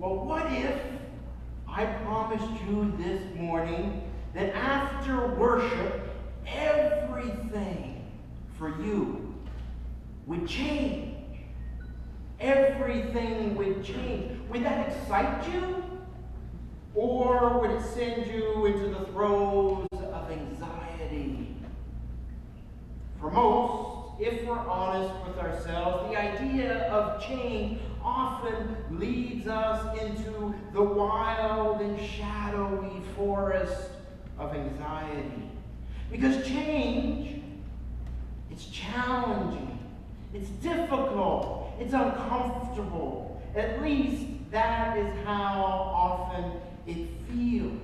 Well, what if I promised you this morning that after worship, everything for you would change? Everything would change. Would that excite you? Or would it send you into the throes of anxiety? For most, if we're honest with ourselves, the idea of change often leads us into the wild and shadowy forest of anxiety. Because change, it's challenging, it's difficult, it's uncomfortable. At least that is how often it feels.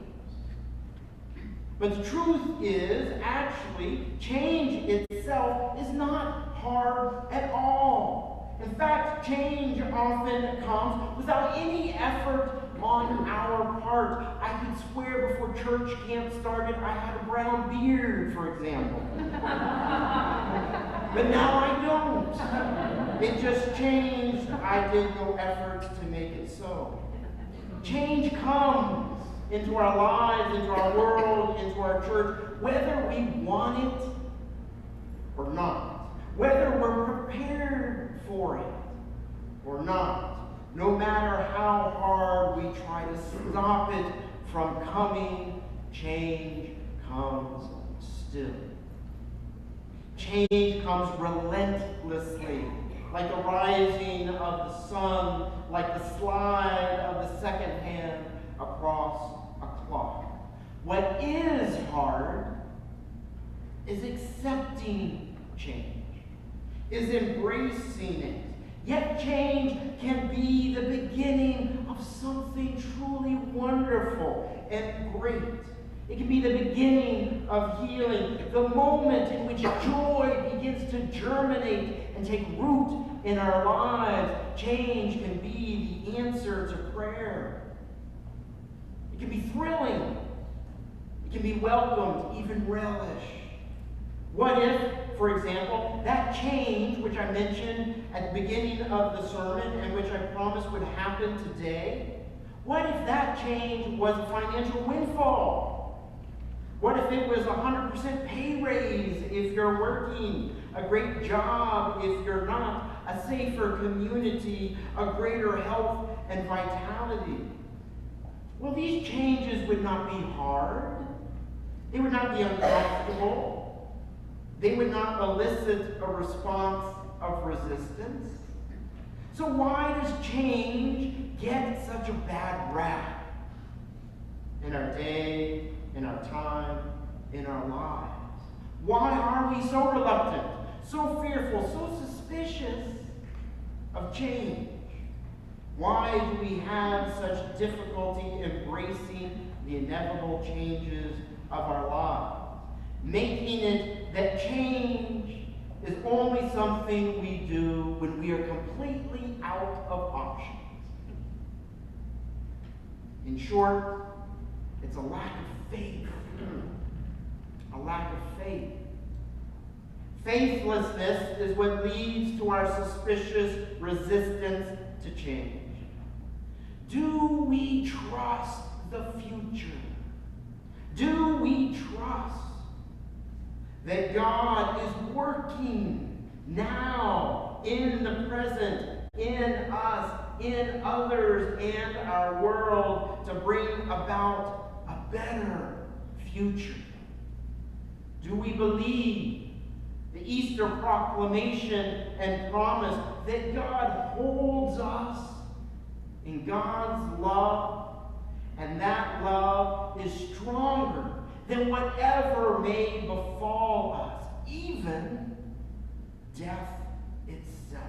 But the truth is, actually, change itself is not hard at all. In fact, change often comes without any effort on our part. I could swear before church camp started, I had a brown beard, for example. But now I don't. It just changed. I did no effort to make it so. Change comes into our lives, into our world, into our church, whether we want it or not, whether we're prepared for it or not, no matter how hard we try to stop it from coming, change comes still. Change comes relentlessly, like the rising of the sun, like the slide of the second hand across a clock. What is hard is accepting change, is embracing it. Yet change can be the beginning of something truly wonderful and great. It can be the beginning of healing, the moment in which joy begins to germinate and take root in our lives. Change can be the answer to prayer. It can be thrilling. It can be welcomed, even relished. What if, for example, that change, which I mentioned at the beginning of the sermon and which I promised would happen today, what if that change was a financial windfall? What if it was a 100% pay raise if you're working, a great job if you're not, a safer community, a greater health and vitality? Well, these changes would not be hard. They would not be uncomfortable. They would not elicit a response of resistance. So why does change get such a bad rap in our day, in our time, in our lives? Why are we so reluctant, so fearful, so suspicious of change? Why do we have such difficulty embracing the inevitable changes of our lives? Making it that change is only something we do when we are completely out of options. In short, it's a lack of faith. A lack of faith. Faithlessness is what leads to our suspicious resistance to change. Do we trust the future? Do we trust that God is working now in the present, in us, in others, and our world to bring about a better future? Do we believe the Easter proclamation and promise that God holds us in God's love, and that love is stronger than whatever may befall us, even death itself?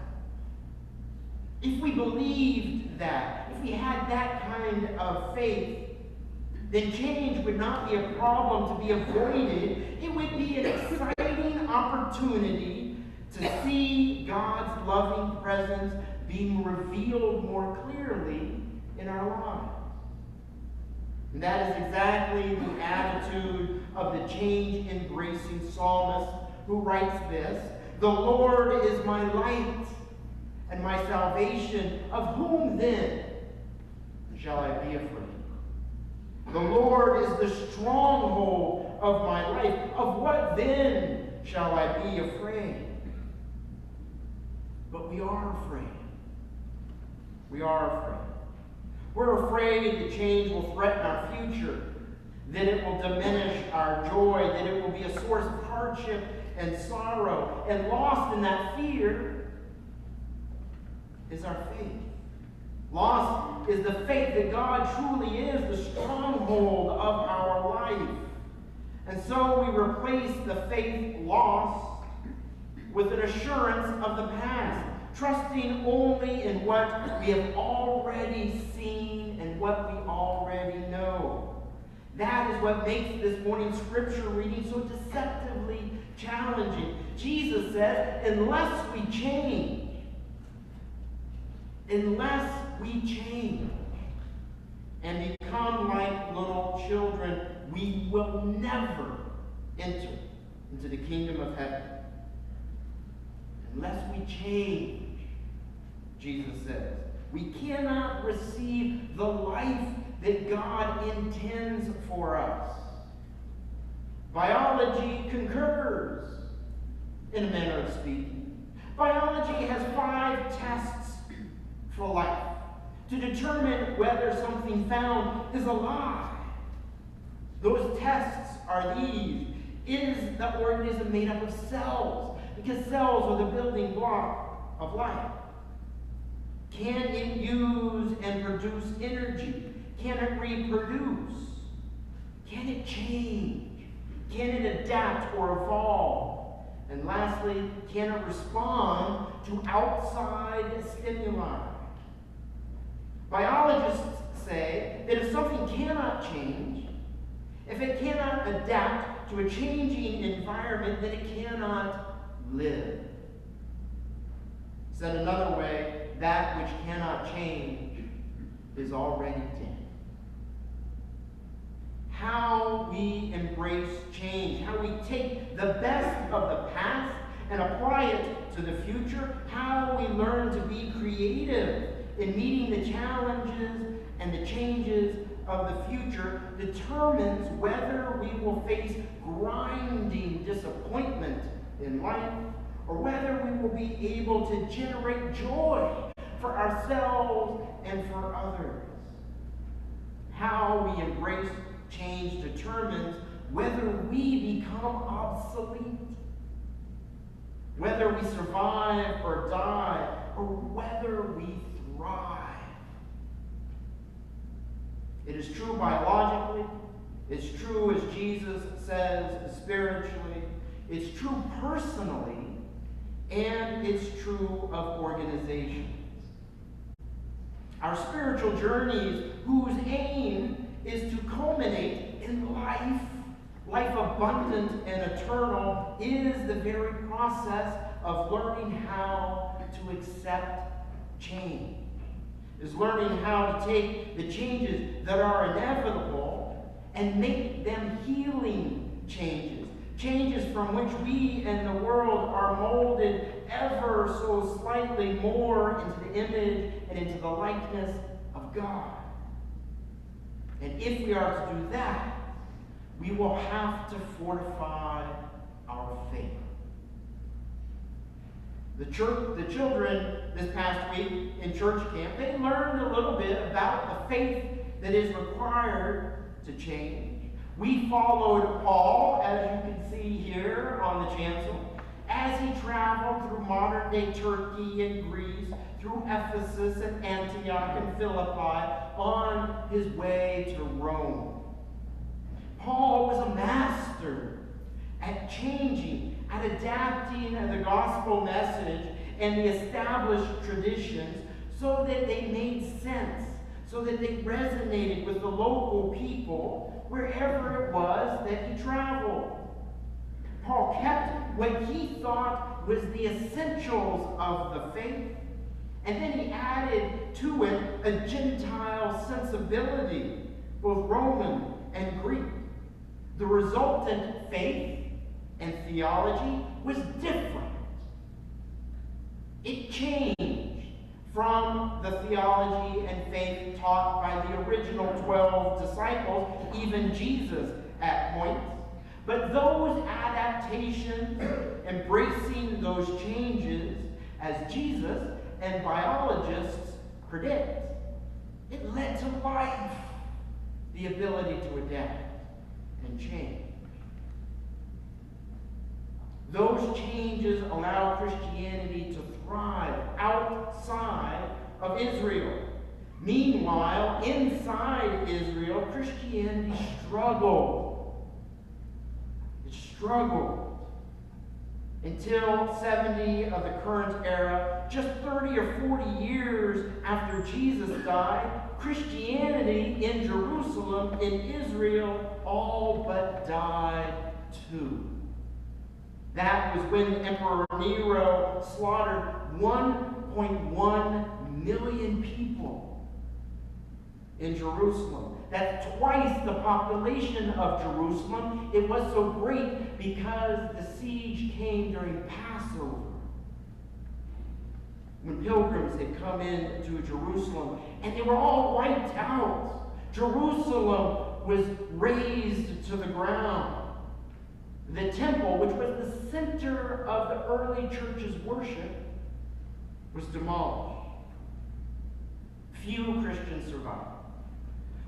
If we believed that, if we had that kind of faith, then change would not be a problem to be avoided. It would be an exciting opportunity to see God's loving presence being revealed more clearly in our lives. And that is exactly the attitude of the change-embracing psalmist who writes this: "The Lord is my light and my salvation. Of whom then shall I be afraid? The Lord is the stronghold of my life. Of what then shall I be afraid? But we are afraid. We are afraid. We're afraid that change will threaten our future, that it will diminish our joy, that it will be a source of hardship and sorrow. And lost in that fear is our faith. Lost is the faith that God truly is the stronghold of our life. And so we replace the faith lost with an assurance of the past, trusting only in what we have already seen and what we already know. That is what makes this morning's scripture reading so deceptively challenging. Jesus says, unless we change, and become like little children, we will never enter into the kingdom of heaven. Unless we change, Jesus says, we cannot receive the life that God intends for us. Biology concurs, in a manner of speaking. Biology has 5 tests for life to determine whether something found is alive. Those tests are these. Is the organism made up of cells? Because cells are the building block of life. Can it use and produce energy? Can it reproduce? Can it change? Can it adapt or evolve? And lastly, can it respond to outside stimuli? Biologists say that if something cannot change, if it cannot adapt to a changing environment, then it cannot live. Said another way, that which cannot change is already dead. How we embrace change, how we take the best of the past and apply it to the future, how we learn to be creative in meeting the challenges and the changes of the future determines whether we will face grinding disappointment in life or whether we will be able to generate joy for ourselves and for others. How we embrace change determines whether we become obsolete, whether we survive or die, or whether we thrive. It is true biologically, it's true as Jesus says spiritually, it's true personally, and it's true of organizations. Our spiritual journeys, whose aim is to culminate in life abundant and eternal, is the very process of learning how to accept change. Is learning how to take the changes that are inevitable and make them healing changes. Changes from which we and the world are molded ever so slightly more into the image and into the likeness of God. And if we are to do that, we will have to fortify our faith. The children this past week in church camp, they learned a little bit about the faith that is required to change. We followed Paul, as you can see here on the chancel, as he traveled through modern-day Turkey and Greece, through Ephesus and Antioch and Philippi, on his way to Rome. Paul was a master at changing, at adapting the gospel message and the established traditions so that they made sense, so that they resonated with the local people wherever it was that he traveled. Paul kept what he thought was the essentials of the faith, and then he added to it a Gentile sensibility, both Roman and Greek. The resultant faith and theology was different. It changed from the theology and faith taught taught by the original 12 disciples, even Jesus at points. But those adaptations, embracing those changes, as Jesus and biologists predict, it led to life, the ability to adapt and change. Those changes allow Christianity to thrive outside of Israel. Meanwhile, inside Israel, Christianity struggled. It struggled until 70 of the current era, just 30 or 40 years after Jesus died, Christianity in Jerusalem, in Israel, all but died too. That was when Emperor Nero slaughtered 1.1 million people in Jerusalem. That's twice the population of Jerusalem. It was so great because the siege came during Passover, when pilgrims had come into Jerusalem, and they were all wiped out. Jerusalem was razed to the ground. The temple, which was the center of the early church's worship, was demolished. Few Christians survived.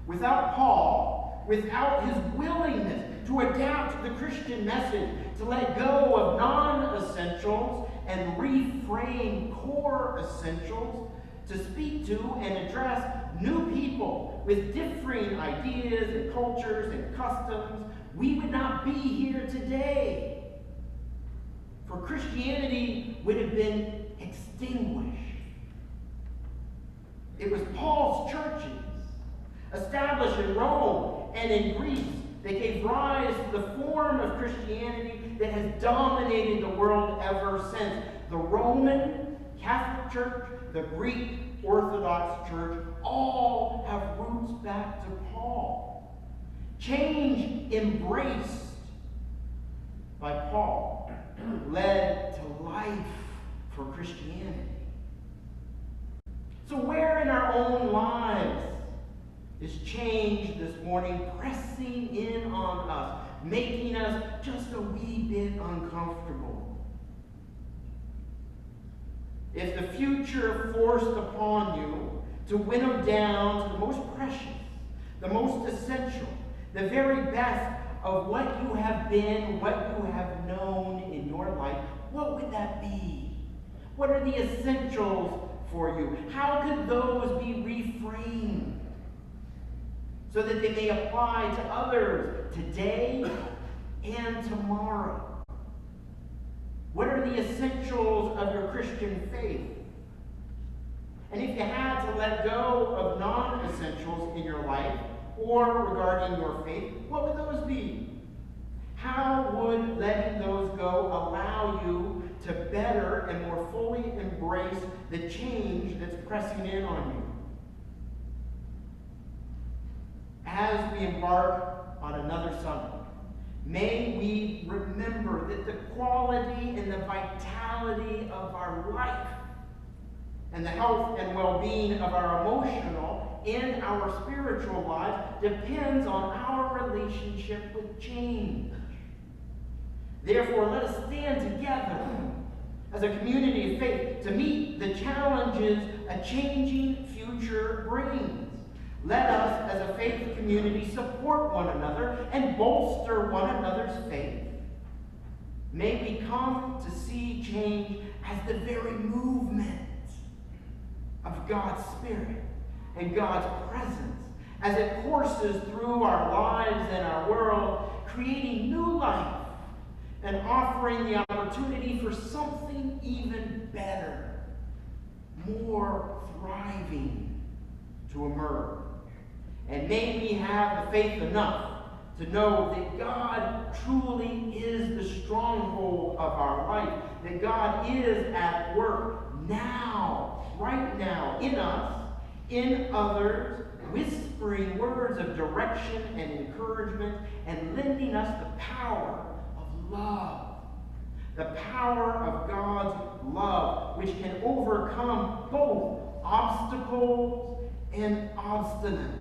Without Paul, without his willingness to adapt the Christian message, to let go of non-essentials and reframe core essentials, to speak to and address new people with differing ideas and cultures and customs, we would not be here today. For Christianity would have been extinguished. It was Paul's churches, established in Rome and in Greece, that gave rise to the form of Christianity that has dominated the world ever since. The Roman Catholic Church, the Greek Orthodox Church, all have roots back to Paul. Change embraced by Paul led to life for Christianity. So where in our own lives is change this morning pressing in on us, making us just a wee bit uncomfortable? If the future forced upon you to winnow down to the most precious, the most essential, the very best of what you have been, what you have known in your life, what would that be? What are the essentials for you? How could those be reframed so that they may apply to others today and tomorrow? What are the essentials of your Christian faith? And if you had to let go of non-essentials in your life or regarding your faith, what would those be? How would letting those go allow you to better and more fully embrace the change that's pressing in on you? As we embark on another summit, may we remember that the quality and the vitality of our life and the health and well-being of our emotional and our spiritual lives depends on our relationship with change. Therefore, let us stand together as a community of faith to meet the challenges a changing future brings. Let us, as a faith community, support one another and bolster one another's faith. May we come to see change as the very movement of God's Spirit and God's presence as it courses through our lives and our world, creating new life and offering the opportunity for something even better, more thriving to emerge. And may we have the faith enough to know that God truly is the stronghold of our life, that God is at work now, right now, in us, in others, whispering words of direction and encouragement, and lending us the power of love. The power of God's love, which can overcome both obstacles and obstinate.